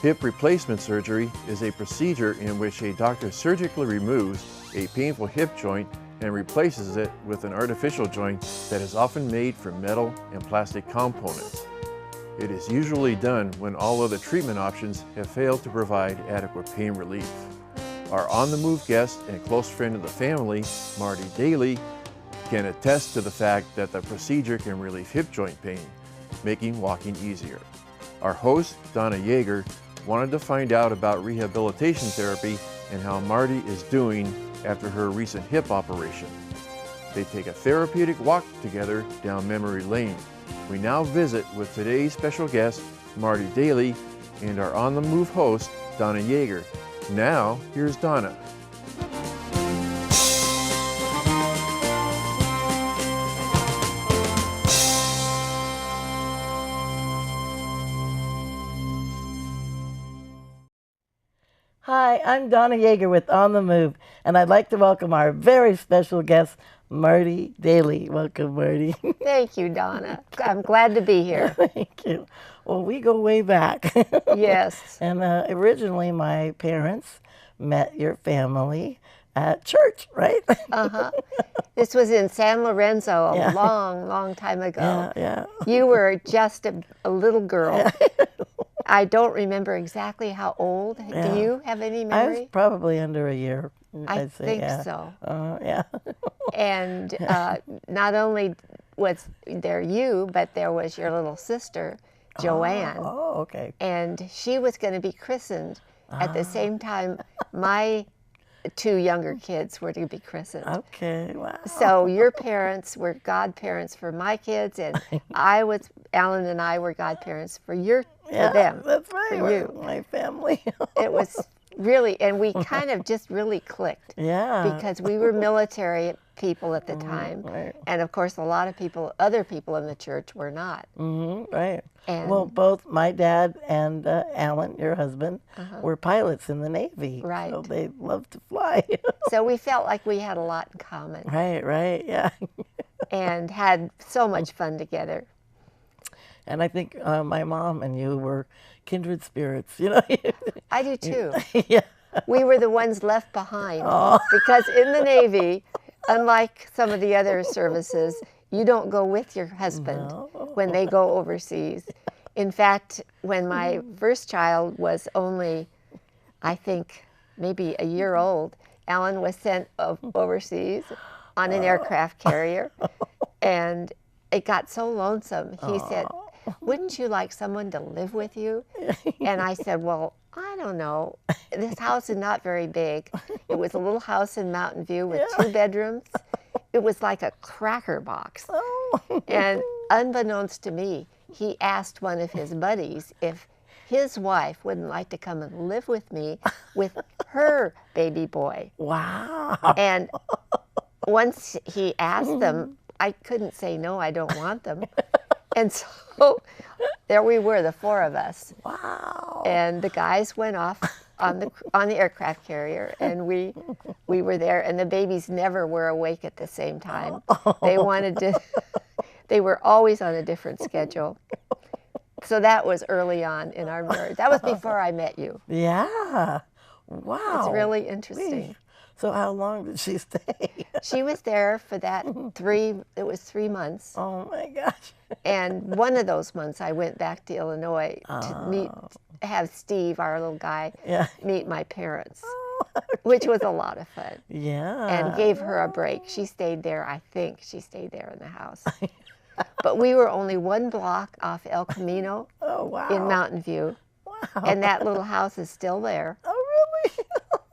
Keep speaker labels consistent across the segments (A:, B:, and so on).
A: Hip replacement surgery is a procedure in which a doctor surgically removes a painful hip joint and replaces it with an artificial joint that is often made from metal and plastic components. It is usually done when all other treatment options have failed to provide adequate pain relief. Our on-the-move guest and close friend of the family, Mardie Dailey, can attest to the fact that the procedure can relieve hip joint pain, making walking easier. Our host, Donna Yeager, wanted to find out about rehabilitation therapy and how Mardie is doing after her recent hip operation. They take a therapeutic walk together down memory lane. We now visit with today's special guest, Mardie Dailey, and our on-the-move host, Donna Yeager. Now, here's Donna.
B: Hi, I'm Donna Yeager with On the Move, and I'd like to welcome our very special guest, Mardie Dailey. Welcome, Mardie.
C: Thank you, Donna. I'm glad to be here.
B: Thank you. Well, we go way back.
C: Yes.
B: And originally, my parents met your family at church, right?
C: Uh-huh. This was in San Lorenzo a long time ago.
B: Yeah.
C: You were just a little girl. I don't remember exactly how old.
B: Yeah.
C: Do you have any
B: I
C: memory?
B: was probably under a year.
C: I
B: I'd say,
C: think
B: yeah.
C: so.
B: Yeah.
C: And not only was there you, but there was your little sister, Joanne.
B: Oh, okay.
C: And she was going to be christened at the same time my two younger kids were to be christened.
B: Okay, wow.
C: So your parents were godparents for my kids, and Alan and I were godparents for them.
B: That's right.
C: For you.
B: My family.
C: It was really, and we kind of just really clicked.
B: Yeah.
C: Because we were military people at the time,
B: right.
C: and of course a lot of other people in the church were not.
B: Right.
C: And
B: well, both my dad and Alan, your husband, were pilots in the Navy.
C: Right.
B: So they loved to fly.
C: So we felt like we had a lot in common.
B: Right, yeah.
C: And had so much fun together.
B: And I think my mom and you were kindred spirits, you know.
C: I do too.
B: Yeah.
C: We were the ones left behind because in the Navy, unlike some of the other services, you don't go with your husband when they go overseas. In fact, when my first child was only, I think, maybe a year old, Alan was sent overseas on an aircraft carrier, and it got so lonesome. He said, "Wouldn't you like someone to live with you?" And I said, "Well, I don't know. This house is not very big." It was a little house in Mountain View with 2 bedrooms. It was like a cracker box. And unbeknownst to me, he asked one of his buddies if his wife wouldn't like to come and live with me with her baby boy.
B: Wow.
C: And once he asked them, I couldn't say, no, I don't want them. And so there we were, the 4 of us.
B: Wow.
C: And the guys went off on the aircraft carrier, and we were there, and the babies never were awake at the same time. They were always on a different schedule. So that was early on in our marriage. That was before I met you.
B: Yeah. Wow.
C: It's really interesting.
B: So how long did she stay?
C: She was there for that it was 3 months.
B: Oh my gosh.
C: And one of those months I went back to Illinois to have Steve, our little guy, meet my parents, which was a lot of fun.
B: Yeah.
C: And gave her a break. She stayed there, I think she stayed there in the house. But we were only 1 block off El Camino in Mountain View.
B: Wow.
C: And that little house is still there.
B: Oh, really?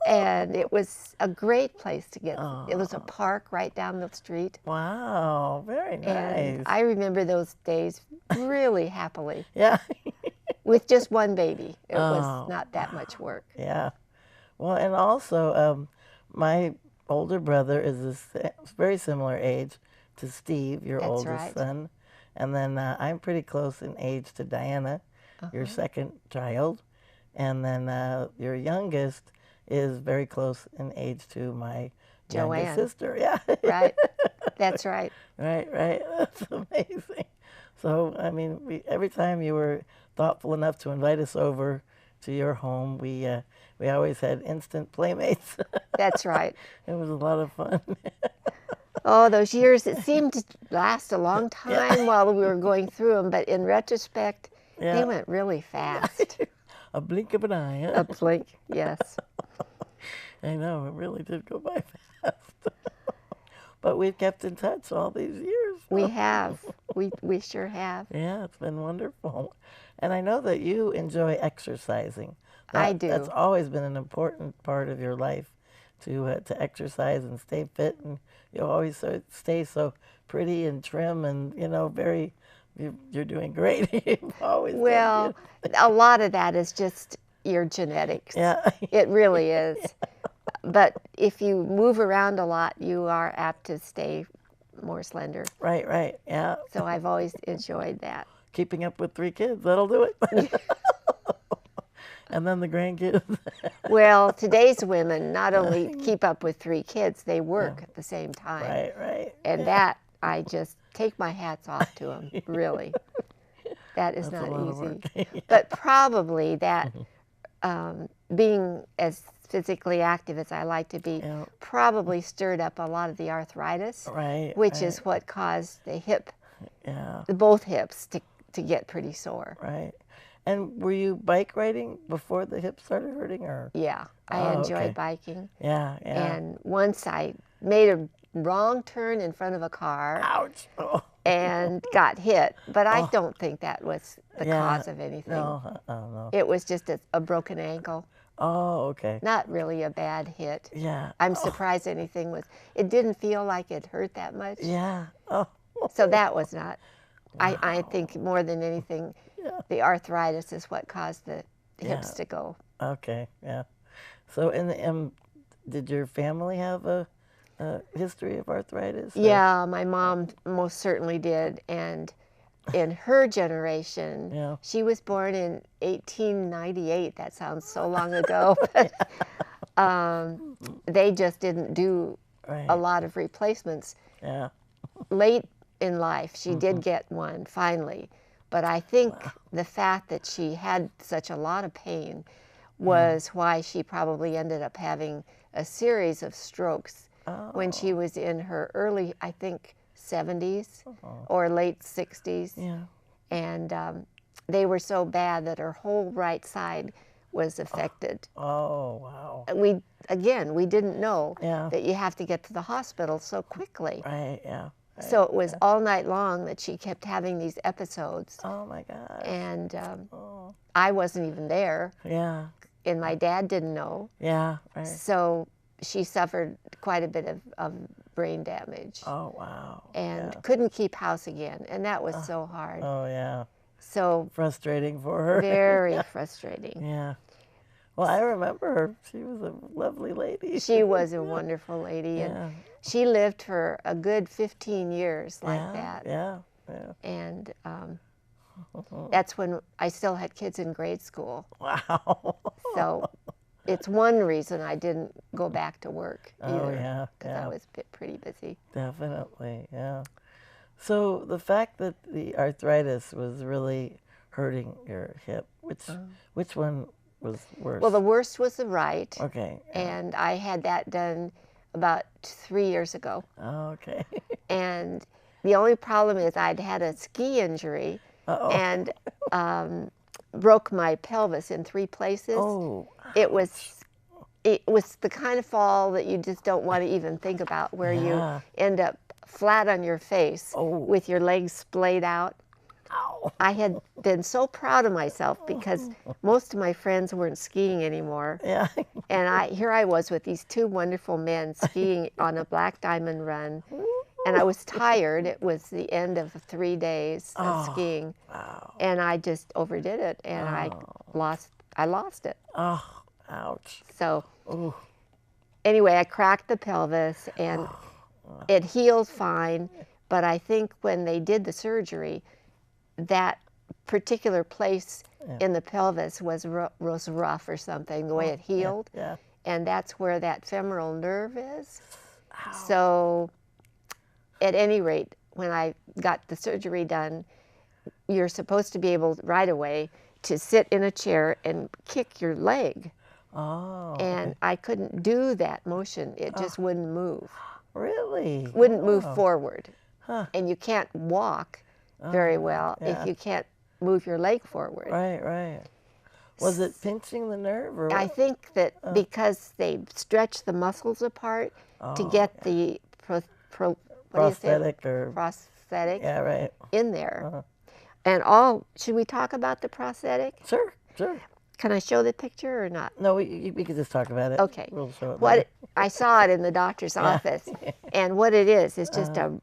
C: And it was a great place to get. It was a park right down the street.
B: Wow, very nice.
C: And I remember those days really happily.
B: Yeah.
C: With just 1 baby. It was not that much work.
B: Yeah. Well, and also, my older brother is a very similar age to Steve, your oldest son. And then I'm pretty close in age to Diana, your second child. And then your youngest is very close in age to my
C: Joanne.
B: youngest sister. Yeah.
C: Right. That's right.
B: Right. That's amazing. So, I mean, every time you were thoughtful enough to invite us over to your home. We always had instant playmates.
C: That's right.
B: It was a lot of fun.
C: Oh, those years, it seemed to last a long time while we were going through them, but in retrospect, they went really fast.
B: A blink of an eye. Huh?
C: A blink, yes.
B: I know, it really did go by fast. But we've kept in touch all these years.
C: We have. We sure have.
B: Yeah, it's been wonderful. And I know that you enjoy exercising.
C: I do.
B: That's always been an important part of your life, to exercise and stay fit. And you always stay so pretty and trim and, you're doing great. You've always
C: Well, a lot of that is just your genetics.
B: Yeah.
C: It really is. But if you move around a lot, you are apt to stay more slender.
B: Right, yeah.
C: So I've always enjoyed that.
B: Keeping up with 3 kids, that'll do it. And then the grandkids.
C: Well, today's women not only keep up with 3 kids, they work at the same time.
B: Right.
C: And that, I just take my hats off to them, really. That is
B: That's
C: not easy.
B: Yeah.
C: But probably that being as physically active as I like to be probably stirred up a lot of the arthritis, which is what caused the hip, both hips, to get pretty sore.
B: Right. And were you bike riding before the hips started hurting, or?
C: Yeah, I enjoyed biking.
B: Yeah.
C: And once I made a wrong turn in front of a car.
B: Ouch. Oh.
C: And got hit, but I don't think that was the cause of anything.
B: No.
C: It was just a broken ankle.
B: Oh, okay.
C: Not really a bad hit.
B: Yeah.
C: I'm surprised anything was. It didn't feel like it hurt that much.
B: Yeah. Oh.
C: So that was not. I think more than anything, the arthritis is what caused the hips to go.
B: Okay. Yeah. So, did your family have a history of arthritis?
C: Yeah, my mom most certainly did, and in her generation, she was born in 1898. That sounds so long ago, but they just didn't do a lot of replacements.
B: Yeah.
C: Late in life, she did get one finally, but I think the fact that she had such a lot of pain was why she probably ended up having a series of strokes when she was in her early, I think, 70s or late 60s.
B: Yeah.
C: And they were so bad that her whole right side was affected.
B: Oh, wow.
C: We didn't know that you have to get to the hospital so quickly.
B: Right, yeah. Right.
C: So it was all night long that she kept having these episodes.
B: Oh, my gosh.
C: And I wasn't even there.
B: Yeah.
C: And my dad didn't know.
B: Yeah, right.
C: So she suffered quite a bit of brain damage.
B: Oh, wow.
C: And couldn't keep house again. And that was so hard.
B: Oh, yeah.
C: So
B: frustrating for her.
C: Very frustrating.
B: Yeah. Well, I remember her. She was a lovely lady.
C: She was a wonderful lady. And she lived for a good 15 years like that.
B: Yeah.
C: And that's when I still had kids in grade school.
B: Wow.
C: So it's one reason I didn't go back to work either.
B: Oh, yeah.
C: Because I was pretty busy.
B: Definitely, yeah. So the fact that the arthritis was really hurting your hip, which one was worse?
C: Well, the worst was the right.
B: Okay.
C: And I had that done about 3 years ago.
B: Oh, okay.
C: And the only problem is I'd had a ski injury and broke my pelvis in 3 places.
B: Oh.
C: It was the kind of fall that you just don't want to even think about, where you end up flat on your face with your legs splayed out.
B: Ow.
C: I had been so proud of myself because most of my friends weren't skiing anymore.
B: Yeah.
C: And here I was with these 2 wonderful men skiing on a black diamond run. And I was tired. It was the end of 3 days of skiing.
B: Wow.
C: And I just overdid it, and I lost it.
B: Oh, ouch.
C: So anyway, I cracked the pelvis, and it healed fine. But I think when they did the surgery, that particular place in the pelvis was rough or something, the way it healed.
B: Yeah.
C: And that's where that femoral nerve is.
B: Ow.
C: So at any rate, when I got the surgery done, you're supposed to be able right away to sit in a chair and kick your leg.
B: Oh.
C: And I couldn't do that motion. It just wouldn't move.
B: Really?
C: Wouldn't move
B: Wow.
C: forward.
B: Huh.
C: And you can't walk very well
B: yeah.
C: if you can't move your leg forward.
B: Right, right. Was it pinching the nerve, or
C: I
B: what?
C: think that because they stretch the muscles apart to get the
B: Prosthetic or
C: prosthetic
B: yeah, right.
C: in there. And should we talk about the prosthetic?
B: Sure, sure.
C: Can I show the picture or not?
B: No, we could just talk about it.
C: Okay.
B: We'll show it later.
C: I saw it in the doctor's office, and what it is just a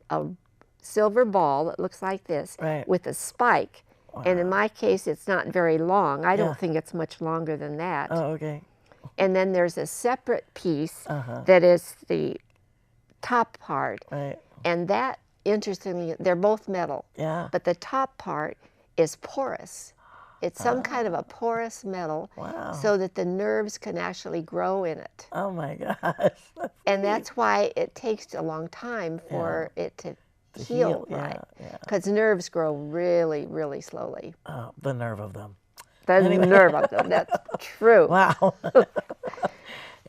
C: silver ball that looks like this with a spike. Wow. And in my case, it's not very long. I don't think it's much longer than that.
B: Oh, okay.
C: And then there's a separate piece that is the top part.
B: Right.
C: And that, interestingly, they're both metal.
B: Yeah.
C: But the top part is porous. It's some kind of a porous metal.
B: Wow.
C: So that the nerves can actually grow in it.
B: Oh my gosh.
C: And that's why it takes a long time for it to heal right. Because nerves grow really, really slowly.
B: Oh, the nerve of them.
C: The nerve of them, that's true.
B: Wow.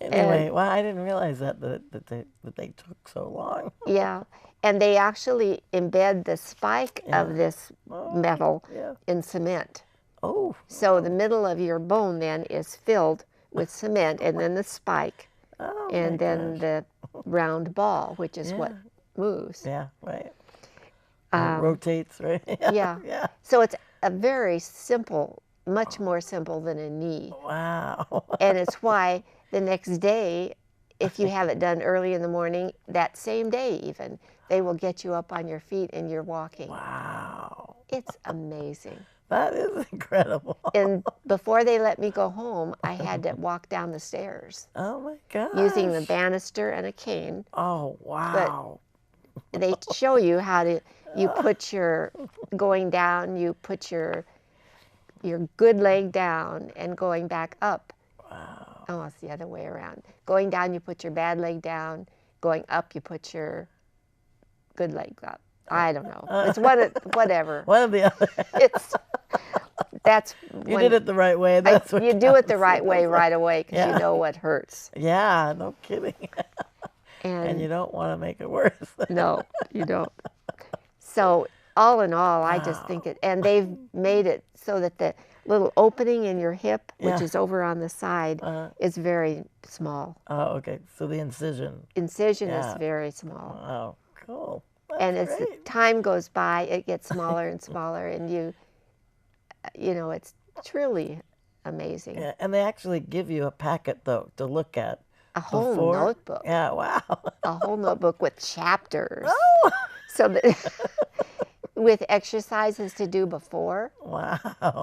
B: Anyway, well, I didn't realize that they took so long.
C: Yeah, and they actually embed the spike of this metal in cement.
B: Oh.
C: So the middle of your bone then is filled with cement, and then the spike, and then the round ball, which is what moves.
B: Yeah, right. Rotates, right?
C: Yeah. So it's a very simple, much more simple than a knee.
B: Wow.
C: And it's why the next day, if you have it done early in the morning, that same day even, they will get you up on your feet and you're walking.
B: Wow.
C: It's amazing.
B: That is incredible.
C: And before they let me go home, I had to walk down the stairs.
B: Oh my gosh.
C: Using the banister and a cane.
B: Oh, wow.
C: But they show you how to, going down, you put your good leg down and going back up.
B: Wow.
C: Oh, it's the other way around. Going down, you put your bad leg down. Going up, you put your good leg up. I don't know. It's whatever.
B: One of the other. You did it the right way.
C: You do it the right way right away because you know what hurts.
B: Yeah, no kidding.
C: And
B: you don't want to make it worse.
C: No, you don't. So all in all, I just think and they've made it so that the little opening in your hip, which is over on the side, is very small.
B: Oh, okay. So the incision.
C: Incision is very small.
B: Oh, cool.
C: And as the time goes by, it gets smaller and smaller, and it's truly amazing.
B: Yeah, and they actually give you a packet, though, to look at.
C: A whole notebook.
B: Yeah, wow.
C: A whole notebook with chapters.
B: Oh!
C: So that with exercises to do before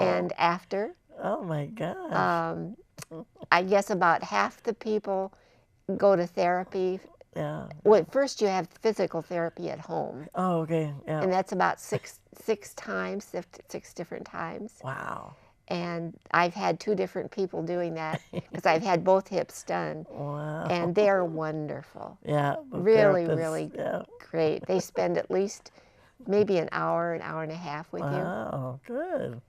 C: and after.
B: Oh, my gosh.
C: I guess about half the people go to therapy.
B: Yeah.
C: Well, first you have physical therapy at home.
B: Oh, okay. Yeah.
C: And that's about six different times.
B: Wow.
C: And I've had 2 different people doing that because I've had both hips done.
B: Wow.
C: And they're wonderful.
B: Yeah.
C: Really, really great. They spend at least maybe an hour and a half with you.
B: Wow, good.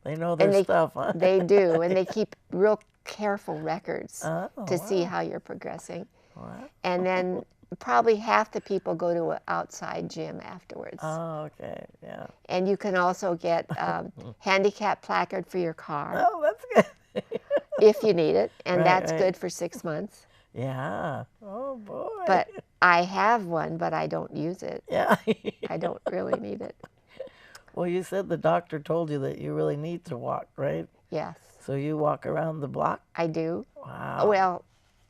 B: They know their stuff, huh?
C: They do, and they keep real careful records to see how you're progressing.
B: Wow.
C: And then probably half the people go to an outside gym afterwards.
B: Oh, okay, yeah.
C: And you can also get handicap placard for your car.
B: Oh, that's good.
C: If you need it, and that's good for 6 months.
B: Yeah. Oh, boy.
C: But I have one, but I don't use it.
B: Yeah.
C: I don't really need it.
B: Well, you said the doctor told you that you really need to walk, right?
C: Yes.
B: So you walk around the block?
C: I do.
B: Wow.
C: Well,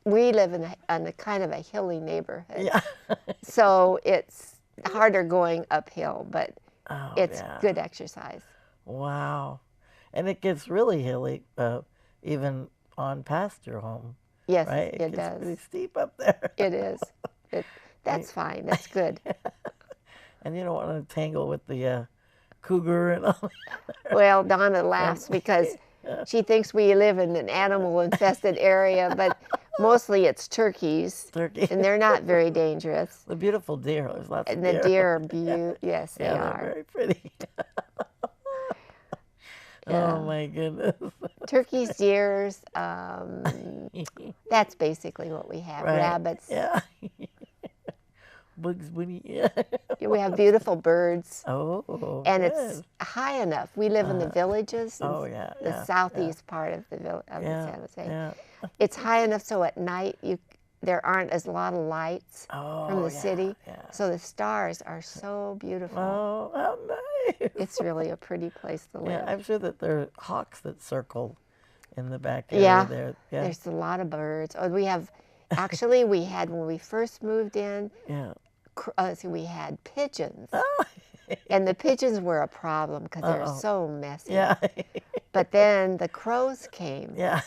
C: we live in a kind of a hilly neighborhood.
B: Yeah.
C: So it's harder going uphill, but it's good exercise.
B: Wow. And it gets really hilly, even on past your home.
C: Yes,
B: right?
C: it does.
B: It's pretty steep up there.
C: It is. That's fine. That's good.
B: And you don't want to tangle with the cougar and all that.
C: Well, Donna laughs because she thinks we live in an animal-infested area, but mostly it's turkeys. And they're not very dangerous.
B: The beautiful deer. There's lots of
C: deer.
B: deer.
C: And the deer are beautiful. Yes, they are.
B: They're very pretty.
C: Yeah.
B: Oh my goodness.
C: Turkeys, deers, that's basically what we have.
B: Right.
C: Rabbits.
B: Yeah. Bugs Bunny. Yeah.
C: We have beautiful birds.
B: Oh,
C: And
B: good.
C: it's high enough. We live in the villages, in
B: Oh, yeah,
C: the
B: yeah,
C: southeast part of the of
B: yeah,
C: San Jose.
B: yeah.
C: It's high enough so at night there aren't as a lot of lights from the city, so the stars are so beautiful.
B: Oh, how nice.
C: It's really a pretty place to live.
B: Yeah, I'm sure that there are hawks that circle in the back
C: Yeah,
B: area there. Yeah,
C: there's a lot of birds. Oh, we have, actually, we had, when we first moved in,
B: yeah.
C: we had pigeons.
B: Oh.
C: And the pigeons were a problem because they're so messy.
B: Yeah.
C: But then the crows came.
B: Yeah.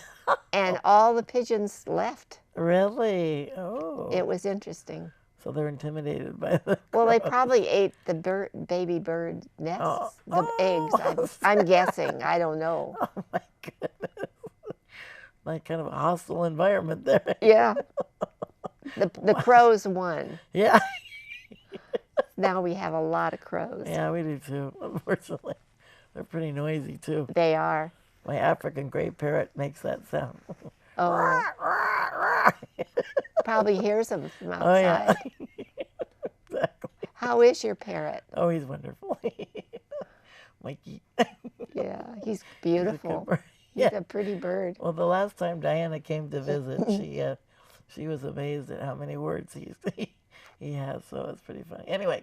C: And all the pigeons left.
B: Really? Oh.
C: It was interesting.
B: So they're intimidated by the
C: Well, they probably ate the baby bird nests, the eggs. I'm guessing. I don't know.
B: Oh my goodness. Like kind of a hostile environment there.
C: Yeah. The crows won.
B: Yeah.
C: Now we have a lot of crows.
B: Yeah, we do too, unfortunately. They're pretty noisy too.
C: They are.
B: My African gray parrot makes that sound.
C: Oh. Probably hears them from outside.
B: Oh, yeah. Exactly.
C: How is your parrot?
B: Oh, he's wonderful. Mikey.
C: Yeah, he's beautiful. He's a pretty bird.
B: Well, the last time Diana came to visit, she was amazed at how many words he has, so it's pretty funny. Anyway,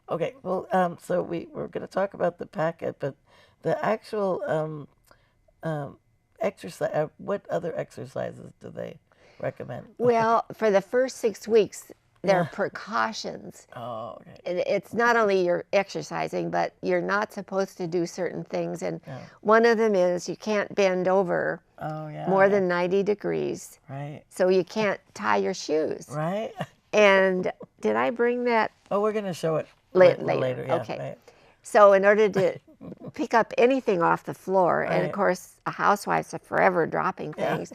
B: okay, well, so we're going to talk about the packet, but the actual exercise, what other exercises do they recommend?
C: Well, for the first 6 weeks, there are precautions.
B: Oh, okay.
C: It's not only you're exercising, but you're not supposed to do certain things. And one of them is you can't bend over more than 90 degrees.
B: Right.
C: So you can't tie your shoes.
B: Right.
C: And did I bring that?
B: Oh, we're going to show it
C: later.
B: Yeah,
C: okay.
B: Right.
C: So in order to pick up anything off the floor, and of course, housewives are forever dropping things,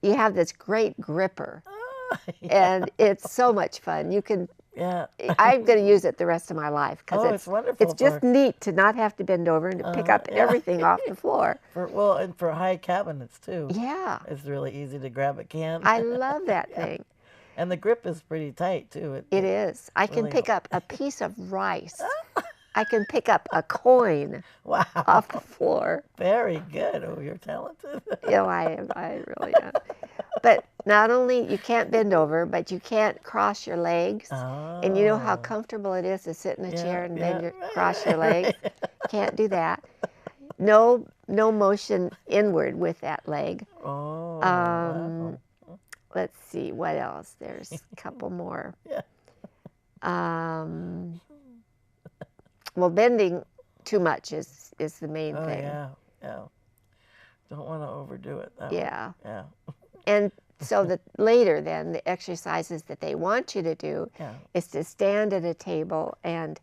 C: you have this great gripper. And it's so much fun. You can.
B: Yeah.
C: I'm going to use it the rest of my life because
B: it's wonderful.
C: It's just neat to not have to bend over and to pick up everything off the floor.
B: And for high cabinets too.
C: Yeah.
B: It's really easy to grab a can.
C: I love that thing.
B: And the grip is pretty tight too.
C: It is. I can pick up a piece of rice. I can pick up a coin off the floor.
B: Very good. Oh, you're talented.
C: Yeah, I am. I really am. But not only you can't bend over, but you can't cross your legs.
B: Oh.
C: And you know how comfortable it is to sit in a chair and cross your legs? Can't do that. No motion inward with that leg.
B: Oh. Wow.
C: Let's see, what else? There's a couple more.
B: Yeah.
C: Well, bending too much is the main thing.
B: Yeah. Don't want to overdo it.
C: Yeah.
B: Yeah.
C: And so that later then, the exercises that they want you to do is to stand at a table, and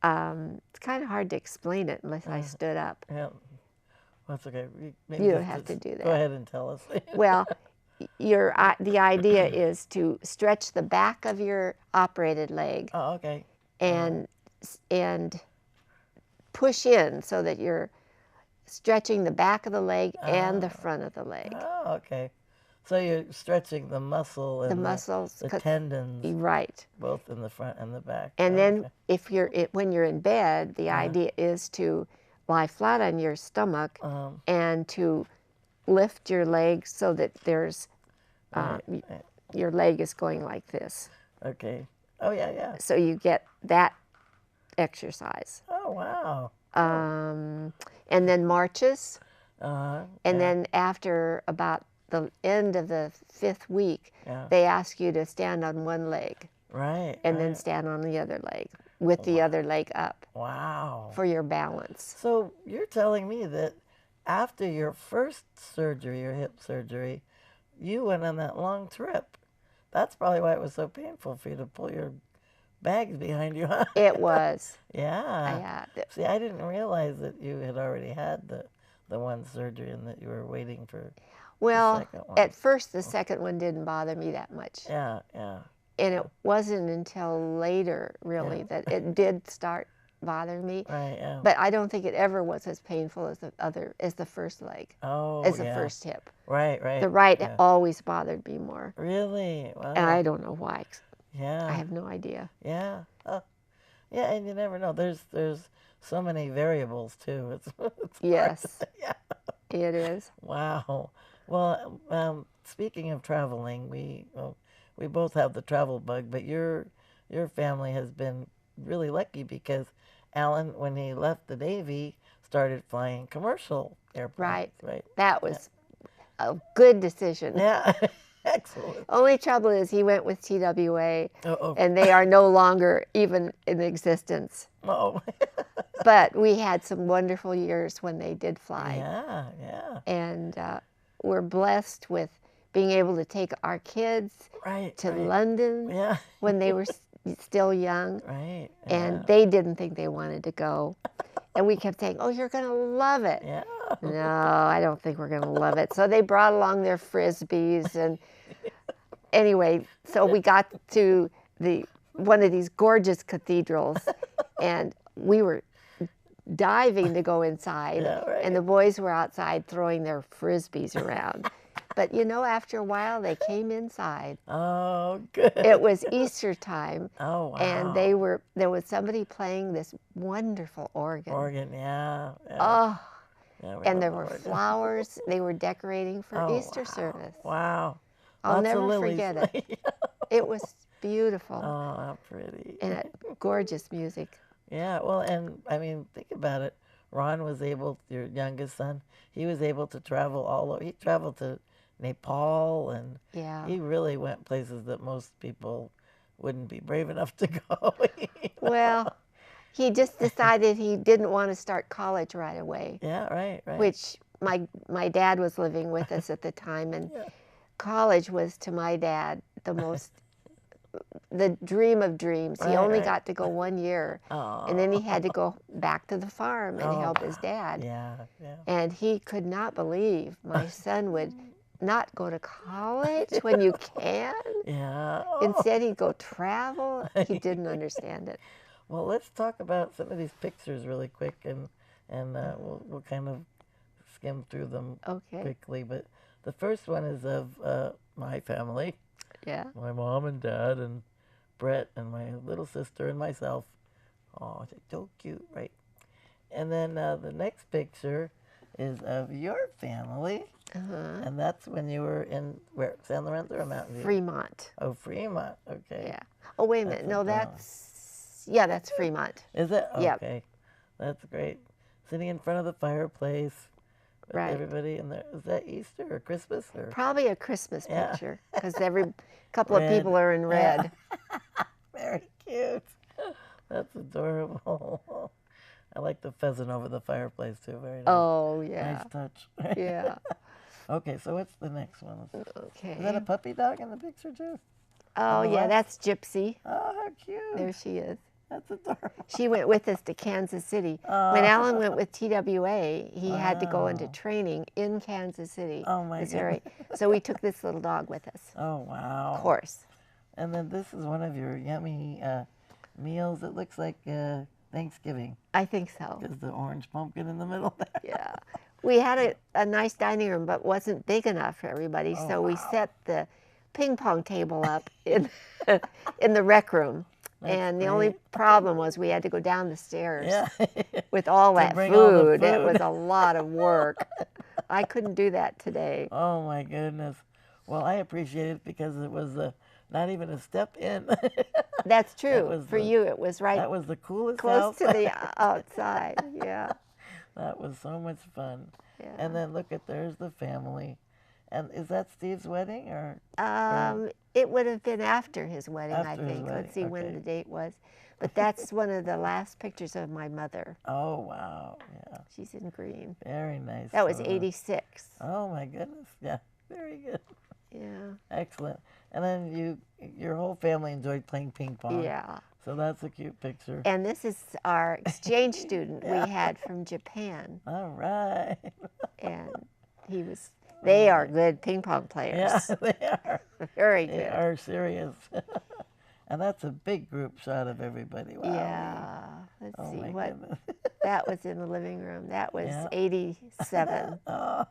C: it's kind of hard to explain it unless I stood up.
B: Yeah. That's okay. Maybe
C: You don't have to do that.
B: Go ahead and tell us.
C: Well, the idea is to stretch the back of your operated leg.
B: Oh, okay.
C: And push in so that you're stretching the back of the leg and the front of the leg.
B: Oh, okay. So you're stretching the muscle and the tendons,
C: right?
B: Both in the front and the back.
C: And then when you're in bed, the idea is to lie flat on your stomach and to lift your legs so that there's your leg is going like this.
B: Okay. Oh yeah.
C: So you get that exercise.
B: Oh wow.
C: And then marches.
B: And
C: then after about the end of the 5th week, they ask you to stand on one leg.
B: Right.
C: And then stand on the other leg with the other leg up.
B: Wow.
C: For your balance.
B: So you're telling me that after your first surgery, your hip surgery, you went on that long trip. That's probably why it was so painful for you to pull your bags behind you, huh?
C: It was.
B: Yeah. See, I didn't realize that you had already had the one surgery and that you were waiting for the second one.
C: At first the second one didn't bother me that much.
B: Yeah.
C: And it wasn't until later, really, that it did start bother me.
B: Right, yeah.
C: But I don't think it ever was as painful as the first leg, as the first hip.
B: Right.
C: The right always bothered me more.
B: Really? Wow.
C: And I don't know why.
B: Yeah.
C: I have no idea.
B: Yeah. Yeah, and you never know. There's so many variables too. It's
C: yes.
B: Yeah.
C: It is.
B: Wow. Well, speaking of traveling, we both have the travel bug, but your family has been really lucky because Alan, when he left the Navy, started flying commercial airplanes. Right.
C: That was a good decision.
B: Yeah. Excellent.
C: Only trouble is he went with TWA, and they are no longer even in existence.
B: Oh.
C: But we had some wonderful years when they did fly.
B: Yeah.
C: And we're blessed with being able to take our kids to London when they were still young.
B: Right.
C: And they didn't think they wanted to go. And we kept saying, oh, you're going to love it.
B: Yeah.
C: No, I don't think we're going to love it. So they brought along their Frisbees. And anyway, so we got to one of these gorgeous cathedrals. And we were diving to go inside. And the boys were outside throwing their Frisbees around. But you know, after a while, they came inside.
B: Oh, good.
C: It was Easter time.
B: Oh, wow.
C: And there was somebody playing this wonderful organ.
B: Yeah.
C: Oh,
B: yeah,
C: and there were flowers they were decorating for Easter service.
B: Wow.
C: I'll never forget it. It was beautiful.
B: Oh, how pretty.
C: And gorgeous music.
B: Yeah, well, and I mean, think about it. Ron was able, your youngest son, he was able to travel all over. He traveled to Nepal, and he really went places that most people wouldn't be brave enough to go.
C: Well, he just decided he didn't want to start college right away.
B: Yeah, right.
C: Which my dad was living with us at the time, and college was to my dad the dream of dreams. He only got to go 1 year, and then he had to go back to the farm and help his dad.
B: Yeah.
C: And he could not believe my son would not go to college when you can.
B: Yeah.
C: Instead, he'd go travel. He didn't understand it.
B: Well, let's talk about some of these pictures really quick, and we'll kind of skim through them quickly. But the first one is of my family.
C: Yeah.
B: My mom and dad and Brett and my little sister and myself. Oh, it's so cute, right? And then the next picture is of your family. And that's when you were in, where, San Lorenzo or Mountain View?
C: Fremont.
B: Oh, Fremont, okay.
C: Yeah. Oh, wait a minute. No, that's Fremont.
B: Is it?
C: Yep.
B: Okay. That's great. Sitting in front of the fireplace with everybody in there. Is that Easter or Christmas? Or?
C: Probably a Christmas picture, because every couple of people are in red.
B: Very cute. That's adorable. I like the pheasant over the fireplace too. Very nice.
C: Oh, yeah.
B: Nice touch.
C: Yeah.
B: Okay, so what's the next one?
C: Okay.
B: Is that a puppy dog in the picture too?
C: Oh, yeah, that's Gypsy.
B: Oh, how cute.
C: There she is.
B: That's adorable.
C: She went with us to Kansas City. When Alan went with TWA, he had to go into training in Kansas City, Missouri. So we took this little dog with us.
B: Oh, wow.
C: Of course.
B: And then this is one of your yummy meals. It looks like Thanksgiving.
C: I think so.
B: There's the orange pumpkin in the middle there.
C: Yeah. We had a nice dining room, but wasn't big enough for everybody, so we set the ping pong table up in the rec room. And the only problem was we had to go down the stairs with all that food. It was a lot of work. I couldn't do that today.
B: Oh, my goodness. Well, I appreciate it because it was not even a step in.
C: That's true. For you, it was right.
B: That was the coolest
C: close
B: house.
C: to the outside. Yeah.
B: That was so much fun.
C: Yeah.
B: And then look at, there's the family. And is that Steve's wedding or?
C: It would have been after his wedding, I
B: After his
C: think.
B: wedding,
C: Let's see when the date was. But that's one of the last pictures of my mother.
B: Oh, wow. Yeah.
C: She's in green.
B: Very nice.
C: That was 86.
B: Oh, my goodness. Yeah. Very good.
C: Yeah.
B: Excellent. And then your whole family enjoyed playing ping pong.
C: Yeah.
B: So that's a cute picture.
C: And this is our exchange student we had from Japan.
B: All right.
C: And they are good ping pong players.
B: Yeah, they are.
C: Very good.
B: They are serious. And that's a big group shot of everybody. Wow.
C: Yeah. let's
B: Oh
C: see
B: my
C: what
B: goodness.
C: that was in the living room. That was
B: Yeah.
C: 87.
B: Oh,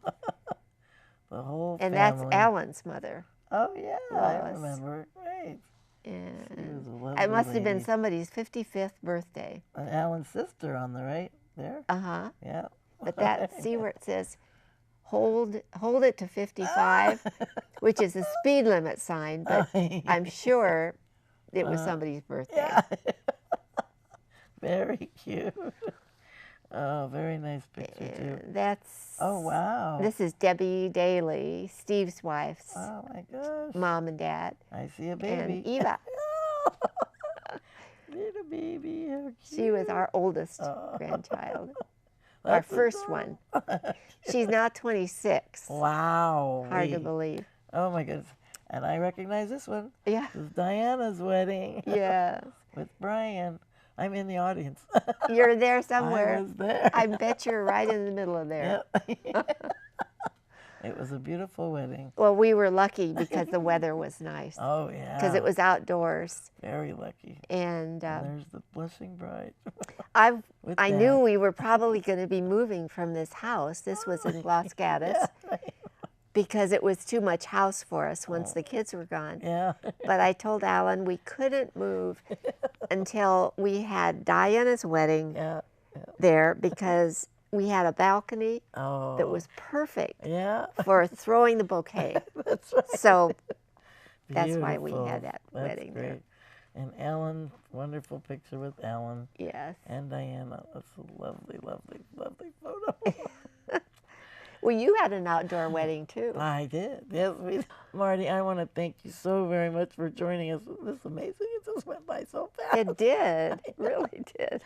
B: the whole
C: And
B: family.
C: that's Alan's mother.
B: Oh yeah, I
C: Lois.
B: remember. Right.
C: And
B: was a lovely
C: it must have been
B: lady.
C: somebody's 55th birthday.
B: And Alan's sister on the right there.
C: Uh-huh.
B: Yeah.
C: But that, see where it says, hold it to 55, which is a speed limit sign, but I'm sure it was somebody's birthday.
B: Yeah. Very cute. Oh, very nice picture too.
C: That's,
B: Oh wow.
C: this is Debbie Dailey, Steve's wife's
B: Oh my gosh.
C: mom and dad,
B: I see a baby.
C: and Eva.
B: Little baby. How cute.
C: She was our oldest grandchild, our
B: That's
C: first
B: adorable.
C: one. She's now 26.
B: Wow.
C: Hard to believe.
B: Oh my goodness. And I recognize this one.
C: Yeah.
B: This is Diana's wedding.
C: Yeah.
B: With Brian. I'm in the audience.
C: You're there somewhere.
B: I was there.
C: I bet you're right in the middle of there.
B: Yep. It was a beautiful wedding.
C: Well, we were lucky because the weather was nice.
B: Oh yeah.
C: Because it was outdoors.
B: Very lucky.
C: And
B: There's the blushing bride.
C: I
B: With
C: knew
B: Dad.
C: we were probably going to be moving from this house. This was in Los Gatos. Because it was too much house for us once the kids were gone.
B: Yeah.
C: But I told Alan we couldn't move until we had Diana's wedding there, because we had a balcony that was perfect for throwing the bouquet.
B: That's right.
C: So that's why we
B: Beautiful.
C: had that
B: That's
C: wedding
B: great.
C: there.
B: And Ellen, wonderful picture with Ellen
C: Yes.
B: and Diana. That's a lovely, lovely, lovely photo.
C: Well, you had an outdoor wedding too.
B: I did. Yes, we. Mardie, I want to thank you so very much for joining us. This is amazing. It just went by so fast.
C: It did. It really did.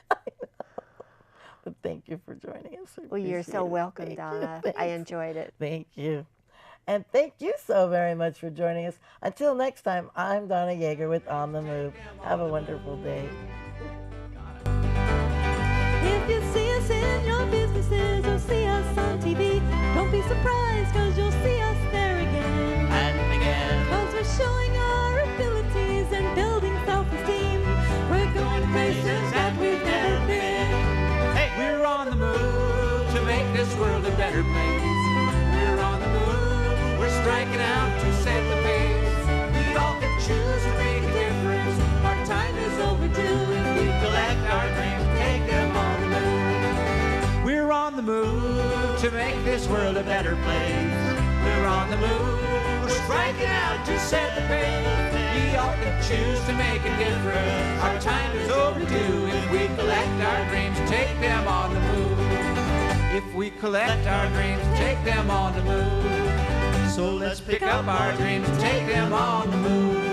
B: But thank you for joining us.
C: Well, you're so welcome,
B: Thank you.
C: Donna. I
B: Thanks.
C: enjoyed it.
B: Thank you. And thank you so very much for joining us. Until next time, I'm Donna Yeager with On the Move. Have a wonderful day.
D: If you see us in your businesses or see us on TV, don't be surprised, cause you'll see us there again.
E: And again.
D: Cause we're showing our abilities and building self-esteem. We're going places that we've never been.
E: Hey, we're on the move to make this world a better place. We're on the move, we're striking out to set the pace. We all can choose to make a difference. Our time is overdue. If we collect our dreams, take them on the move. We're on the move to make this world a better place. We're on the move, we're striking out to set the pace. We all can choose to make a difference. Our time is overdue. If we collect our dreams, take them on the move. If we collect our dreams, take them on the move. So let's pick up our dreams and take them on the move.